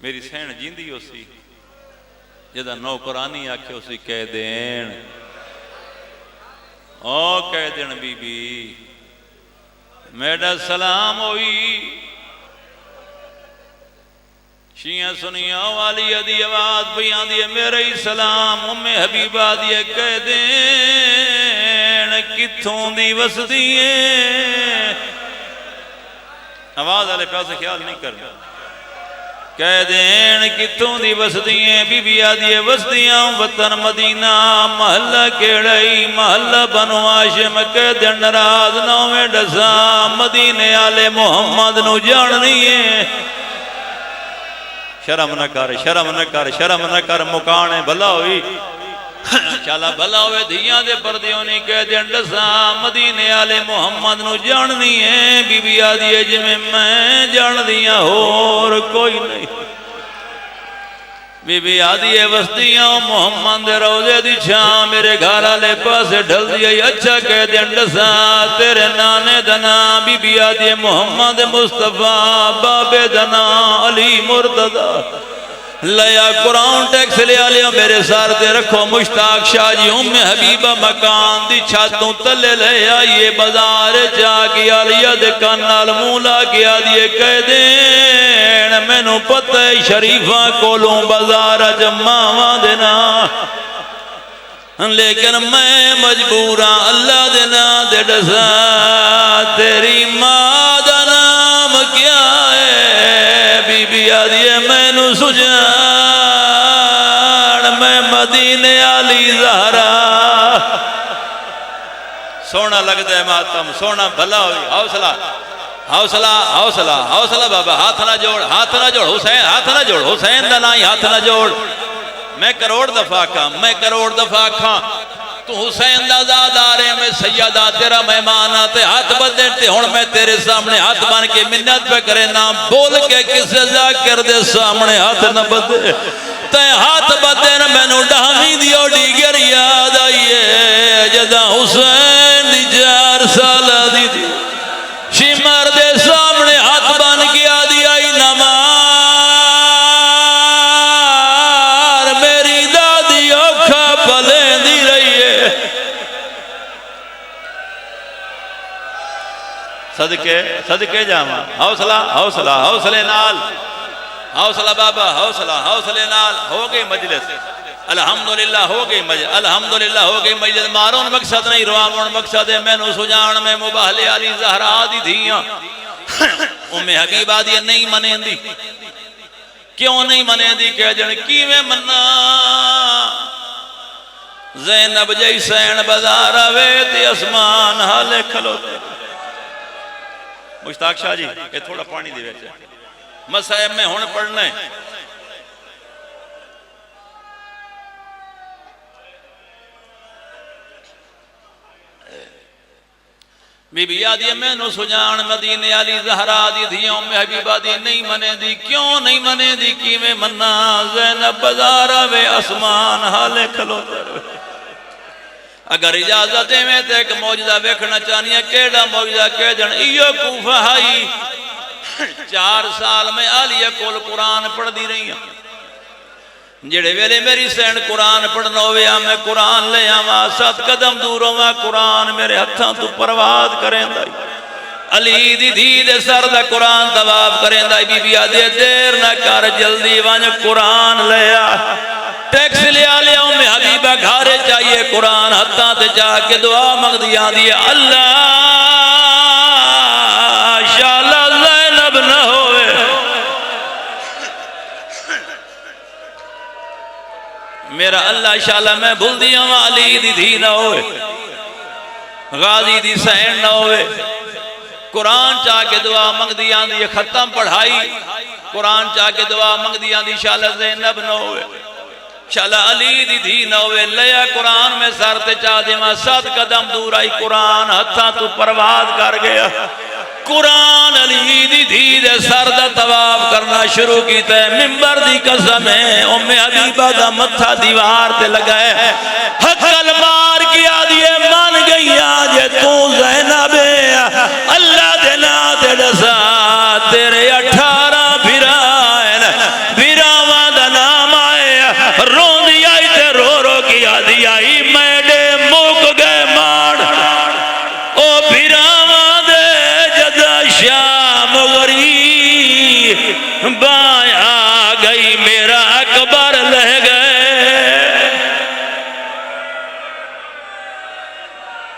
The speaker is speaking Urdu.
میری سین جیندی ہو سی جدہ نوکرانی آکھے اسی کہہ دین او کہہ دین بی بی میڈا سلام ہوئی شیعہ سنیاں والی ادھی آواز بیان دیئے میرے ہی سلام ام حبیبہ دیئے کہہ دین کتھوں دی وسدیئے آواز والے پیاسے خیال نہیں کرنا کہہ دین کتوں دی وسدیاں بی بی آدھیے وسدیاں وطن مدینہ محلہ کیڑائی محلہ بنو ہاشم کہہ دین نراز نویں ڈسا مدینے آلے محمد نو جاننی ہے شرم نہ کر شرم نہ کر شرم نہ کر مکانے بھلا ہوئی چالا بھلا ہوئے دھیاں دے پردیوں نہیں کہہ دین ڈسا مدینے آلے محمد نو جاننی ہے بی بی آدھیے جی میں جان دیا اور کوئی نہیں بی بی آدھیے وسطیاں محمد دے روزے دی چھاں میرے گھر آلے پاسے ڈھل دیا اچھا کہہ دین ڈسا تیرے نانے دنا بی بی آدھیے محمد مصطفیٰ بابے دنا علی مرتضی لیا قرآن ٹیکس لیا لیا میرے سار دے رکھو مشتاق شاہ جی ام حبیبہ مکان دی چھاتوں تلے لے آئیے بازار جا گیا لیا دے کانال مولا گیا دیئے کہہ دین میں نو پتہ شریفہ کولوں بازار جمعہ دینا لیکن میں مجبورا اللہ دینا دے ڈسا تیری ماں دا نام کیا ہے بی بی آدھیے میں نو سجان میں مدینے علی زہرا سونا لگتا ہے ماتم سونا بھلا ہوئی حوصلہ حوصلہ حوصلہ حوصلہ بابا ہاتھ نہ جوڑ حسین ہاتھ نہ جوڑ حسین دا نائی ہاتھ نہ جوڑ میں کروڑ دفعہ کھاں تو حسین دا زادارے میں سیدہ تیرا مہمان آتے ہاتھ بدلتے ہون میں تیرے سامنے ہاتھ بان کے منت پہ کرے نام بول کے کسے ذاکر دے سامنے ہاتھ نہ بدے تے ہاتھ بدے نہ میں نو ڈامی دیو ڈیگر یاد آئیے جدا حسین دی 4 سالہ دی تھی شمار دے سامنے ہاتھ بان کی آدھی آئی نماز صدقے جاما حوصلہ حوصلہ حوصلے نال حوصلہ بابا حوصلے نال ہو گئی مجلس الحمدللہ ہو گئی مجلس الحمدللہ ہو گئی مجلس مارون مقصد نہیں روامون مقصد ہے میں نو سجان میں مباہلے علی زہرا دی دھیاں ام حبیبہ دی نہیں منے دی کیوں نہیں منے دی کہہ جن کی میں مننا زینب جیسین بازار ویت اسمان حالے کھلوتے مشتاق شاہ جی یہ تھوڑا پانی دی بیچے مسائب میں ہون پڑھنا ہے بی بی آدھی میں نو سجان مدینے علی زہرا دی دھیوں میں حبیبہ دی نہیں منے دی کیوں نہیں منے دی کی میں مننا زینب بازارہ وے اسمان حالے کھلو تر اگر اجازت میں تے ایک موجزہ ویکھنا چاہنی ہے کیڑا موجزہ کہہ جن ایو کوفہ ہائی 4 سال میں آلیہ کول قرآن پڑھ دی رہی ہیں جڑے ویلے میری سین قرآن پڑھنا ہویا میں قرآن لے آما 7 قدم دور ہوا قرآن میرے ہتھاں تو پرواز کریں دائی علی دی دھی دے سر دا قرآن طواف کریں دائی بی بی آدھے دیر نہ کر جلدی وانج قرآن لے آ ٹیکس لیا لیا میں حبیبہ گھارے چاہیے قرآن ہتھاں تے جا کے دعا مانگ دیا دیا اللہ شاءاللہ زینب نہ ہوئے میرا اللہ شاءاللہ میں بھول دیا علی دی دھی نہ ہوئے غازی دی سین نہ ہوئے قرآن چاہ کے دعا مانگ دیا دیا ختم پڑھائی قرآن چاہ کے دعا مانگ دیا دی شاءاللہ زینب نہ ہوئے شاءاللہ علی دی دھی نہ ہوئے لیا قرآن میں سرتے چاہ دے ماں 7 قدم دور آئی قرآن ہتھاں تو پرواز کر گیا قرآن علی دی دھی دے سر دا طواف کرنا شروع کیتا ہے منبر دی قسم ہے ام حبیبہ دا متھا دیوار تے لگائے حقل مار کیا دیئے مان گئی آجے تو زینب اللہ دے نا تے ڈسا تیرے 18 بھرائن اکبر لے